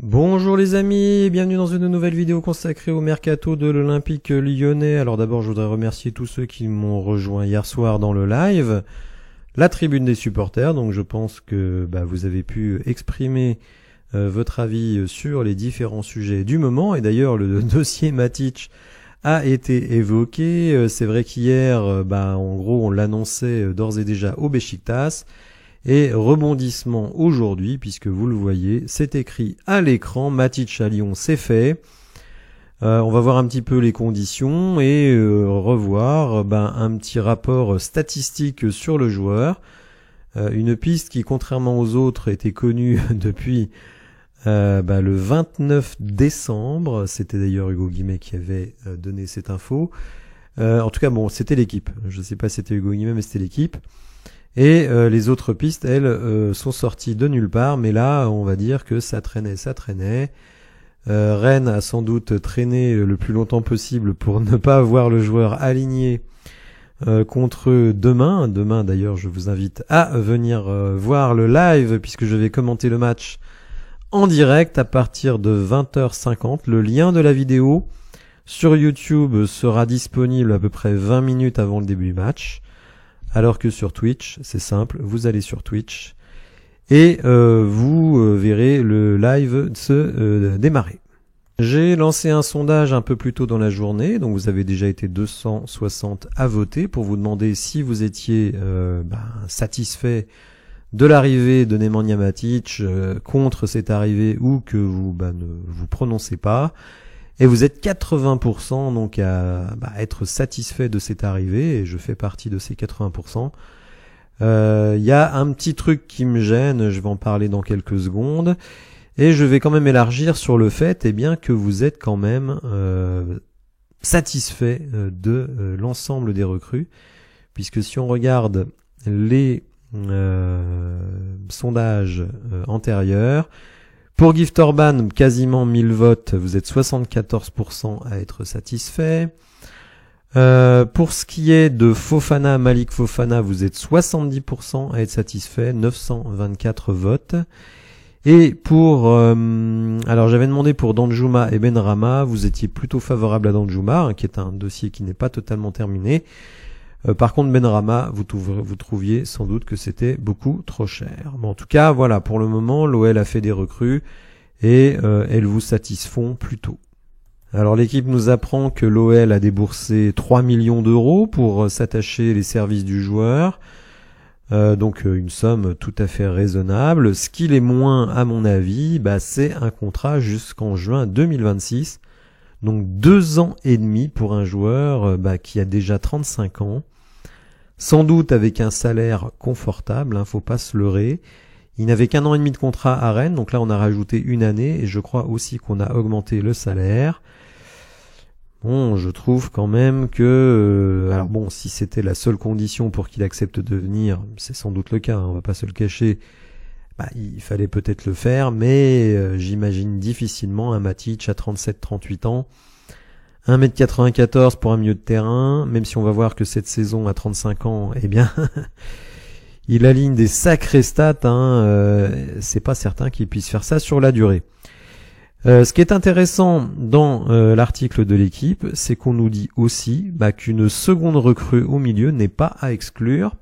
Bonjour les amis, bienvenue dans une nouvelle vidéo consacrée au mercato de l'Olympique lyonnais. Alors d'abord je voudrais remercier tous ceux qui m'ont rejoint hier soir dans le live, la tribune des supporters, donc je pense que vous avez pu exprimer votre avis sur les différents sujets du moment, et d'ailleurs le dossier Matic a été évoqué. C'est vrai qu'hier, en gros on l'annonçait d'ores et déjà au Beşiktaş. Et rebondissement aujourd'hui, puisque vous le voyez, c'est écrit à l'écran, Matic à Lyon, c'est fait. On va voir un petit peu les conditions et revoir un petit rapport statistique sur le joueur. Une piste qui, contrairement aux autres, était connue depuis le 29 décembre. C'était d'ailleurs Hugo Guimet qui avait donné cette info. En tout cas, bon, c'était l'équipe. Je ne sais pas si c'était Hugo Guimet, mais c'était l'équipe. Et les autres pistes, elles, sont sorties de nulle part, mais là, on va dire que ça traînait. Rennes a sans doute traîné le plus longtemps possible pour ne pas avoir le joueur aligné contre eux demain. Demain, d'ailleurs, je vous invite à venir voir le live, puisque je vais commenter le match en direct à partir de 20h50. Le lien de la vidéo sur YouTube sera disponible à peu près 20 minutes avant le début du match. Alors que sur Twitch, c'est simple, vous allez sur Twitch et vous verrez le live se démarrer. J'ai lancé un sondage un peu plus tôt dans la journée, donc vous avez déjà été 260 à voter pour vous demander si vous étiez satisfait de l'arrivée de Nemanja Matic, contre cette arrivée ou que vous ne vous prononcez pas. Et vous êtes 80% donc à être satisfait de cette arrivée, et je fais partie de ces 80%. Y a un petit truc qui me gêne, je vais en parler dans quelques secondes, et je vais quand même élargir sur le fait que vous êtes quand même satisfait de l'ensemble des recrues, puisque si on regarde les sondages antérieurs, pour Gift Orban, quasiment 1000 votes, vous êtes 74% à être satisfait. Pour ce qui est de Fofana, Malik Fofana, vous êtes 70% à être satisfait, 924 votes. Et pour, alors j'avais demandé pour Danjuma et Benrahma, vous étiez plutôt favorable à Danjuma, qui est un dossier qui n'est pas totalement terminé. Par contre, Benrahma, vous trouviez sans doute que c'était beaucoup trop cher. Bon, en tout cas, voilà, pour le moment, l'OL a fait des recrues et elles vous satisfont plutôt. Alors, l'équipe nous apprend que l'OL a déboursé 3 millions d'euros pour s'attacher les services du joueur. Donc, une somme tout à fait raisonnable. Ce qu'il est moins, à mon avis, c'est un contrat jusqu'en juin 2026. Donc 2 ans et demi pour un joueur qui a déjà 35 ans, sans doute avec un salaire confortable, faut pas se leurrer. Il n'avait qu'1 an et demi de contrat à Rennes, donc là on a rajouté 1 année, et je crois aussi qu'on a augmenté le salaire. Bon, je trouve quand même que, alors bon, si c'était la seule condition pour qu'il accepte de venir, c'est sans doute le cas, on va pas se le cacher, il fallait peut-être le faire, mais j'imagine difficilement un Matic à 37-38 ans, 1m94 pour un milieu de terrain, même si on va voir que cette saison à 35 ans, il aligne des sacrés stats, c'est pas certain qu'il puisse faire ça sur la durée. Ce qui est intéressant dans l'article de l'équipe, c'est qu'on nous dit aussi qu'une seconde recrue au milieu n'est pas à exclure.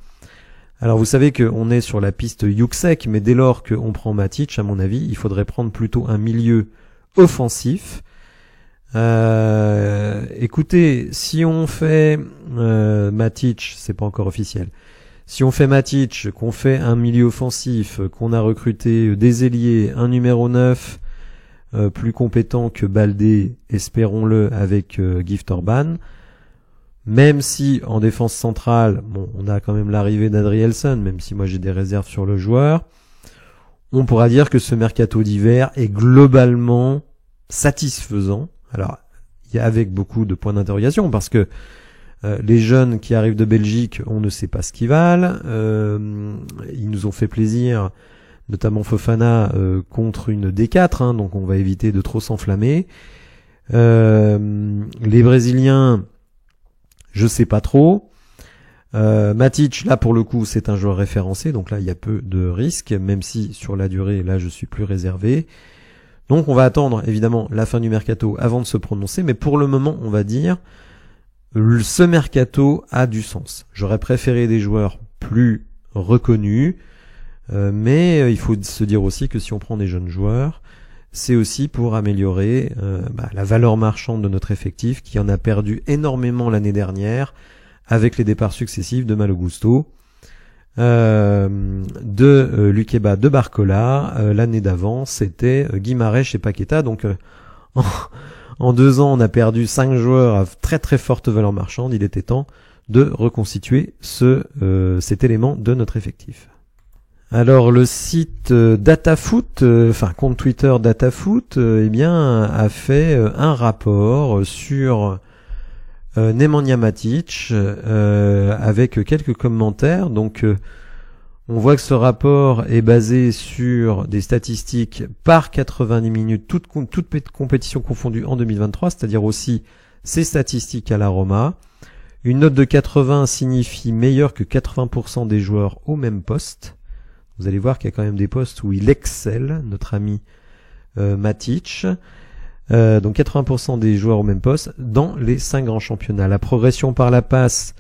Alors vous savez qu'on est sur la piste Juksek, mais dès lors qu'on prend Matic, à mon avis, il faudrait prendre plutôt un milieu offensif. Écoutez, si on fait Matic, c'est pas encore officiel, si on fait Matic, qu'on fait un milieu offensif, qu'on a recruté des ailiers, un numéro 9 plus compétent que Baldé, espérons-le, avec Gift Orban, même si en défense centrale, on a quand même l'arrivée d'Adrielson, même si moi j'ai des réserves sur le joueur, on pourra dire que ce mercato d'hiver est globalement satisfaisant. Alors, il y a avec beaucoup de points d'interrogation, parce que les jeunes qui arrivent de Belgique, on ne sait pas ce qu'ils valent. Ils nous ont fait plaisir, notamment Fofana, contre une D4, donc on va éviter de trop s'enflammer. Les Brésiliens, je sais pas trop. Matic, là pour le coup, c'est un joueur référencé, donc là il y a peu de risques, même si sur la durée, là je suis plus réservé. Donc on va attendre évidemment la fin du mercato avant de se prononcer, mais pour le moment on va dire ce mercato a du sens. J'aurais préféré des joueurs plus reconnus, mais il faut se dire aussi que si on prend des jeunes joueurs, c'est aussi pour améliorer la valeur marchande de notre effectif qui en a perdu énormément l'année dernière avec les départs successifs de Malo Gusto, de Lukeba, de Barcola. L'année d'avant c'était Guimarães et Paqueta. Donc en 2 ans on a perdu 5 joueurs à très très forte valeur marchande. Il était temps de reconstituer cet élément de notre effectif. Alors le site DataFoot, compte Twitter DataFoot, a fait un rapport sur Nemanja Matic avec quelques commentaires. Donc on voit que ce rapport est basé sur des statistiques par 90 minutes, toutes compétitions confondues en 2023, c'est-à-dire aussi ces statistiques à la Roma. Une note de 80 signifie meilleur que 80% des joueurs au même poste. Vous allez voir qu'il y a quand même des postes où il excelle, notre ami Matic. Donc 80% des joueurs au même poste dans les 5 grands championnats. La progression par la passe,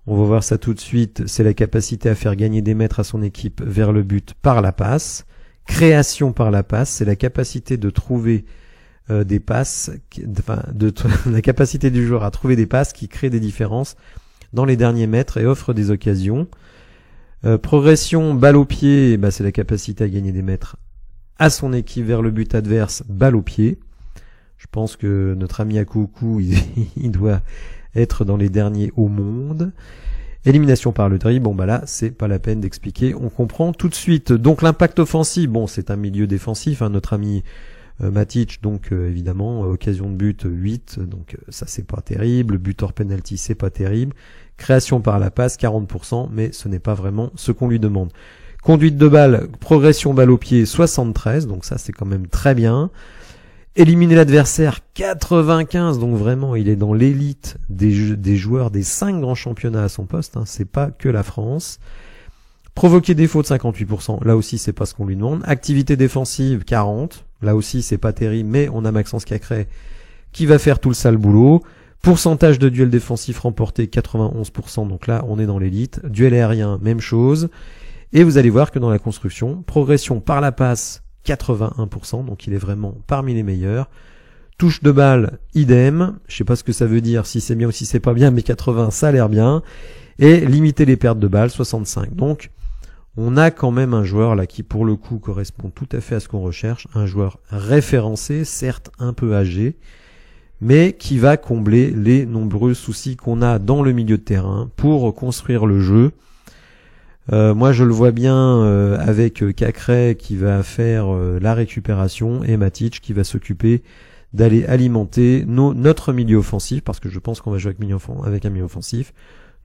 on va voir ça tout de suite, c'est la capacité à faire gagner des mètres à son équipe vers le but par la passe. Création par la passe, c'est la capacité de trouver des passes, la capacité du joueur à trouver des passes qui créent des différences dans les derniers mètres et offrent des occasions. Progression balle au pied, c'est la capacité à gagner des mètres à son équipe vers le but adverse, balle au pied. Je pense que notre ami Akoukou, il doit être dans les derniers au monde. Élimination par le dribble, là, c'est pas la peine d'expliquer, on comprend tout de suite. Donc l'impact offensif, c'est un milieu défensif, notre ami Matic, donc évidemment, occasion de but 8, donc ça c'est pas terrible. But hors penalty, c'est pas terrible. Création par la passe 40%, mais ce n'est pas vraiment ce qu'on lui demande. Conduite de balle, progression balle au pied 73, donc ça c'est quand même très bien. Éliminer l'adversaire 95, donc vraiment il est dans l'élite des joueurs des 5 grands championnats à son poste, c'est pas que la France. Provoquer des fautes 58%, là aussi c'est pas ce qu'on lui demande. Activité défensive 40, là aussi c'est pas terrible, mais on a Maxence Cacré qui va faire tout le sale boulot. Pourcentage de duels défensifs remportés 91%, donc là on est dans l'élite. Duel aérien, même chose. Et vous allez voir que dans la construction, progression par la passe 81%, donc il est vraiment parmi les meilleurs. Touche de balle, idem. Je sais pas ce que ça veut dire, si c'est bien ou si c'est pas bien, mais 80 ça a l'air bien. Et limiter les pertes de balles, 65. Donc on a quand même un joueur là qui pour le coup correspond tout à fait à ce qu'on recherche, un joueur référencé, certes un peu âgé, mais qui va combler les nombreux soucis qu'on a dans le milieu de terrain pour construire le jeu. Moi je le vois bien avec Cacré qui va faire la récupération et Matic qui va s'occuper d'aller alimenter notre milieu offensif, parce que je pense qu'on va jouer avec un milieu offensif,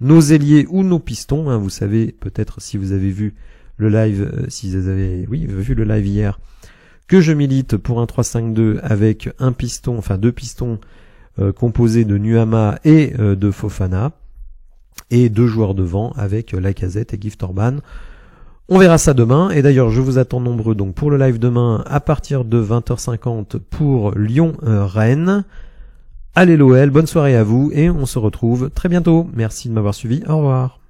nos ailiers ou nos pistons, vous savez peut-être si vous avez vu le live, si vous avez vu le live hier, que je milite pour un 3-5-2 avec un piston, deux pistons composés de Nuama et de Fofana, et 2 joueurs devant avec Lacazette et Gift Orban. On verra ça demain, et d'ailleurs je vous attends nombreux donc pour le live demain à partir de 20h50 pour Lyon-Rennes. Allez l'OL, bonne soirée à vous et on se retrouve très bientôt. Merci de m'avoir suivi, au revoir.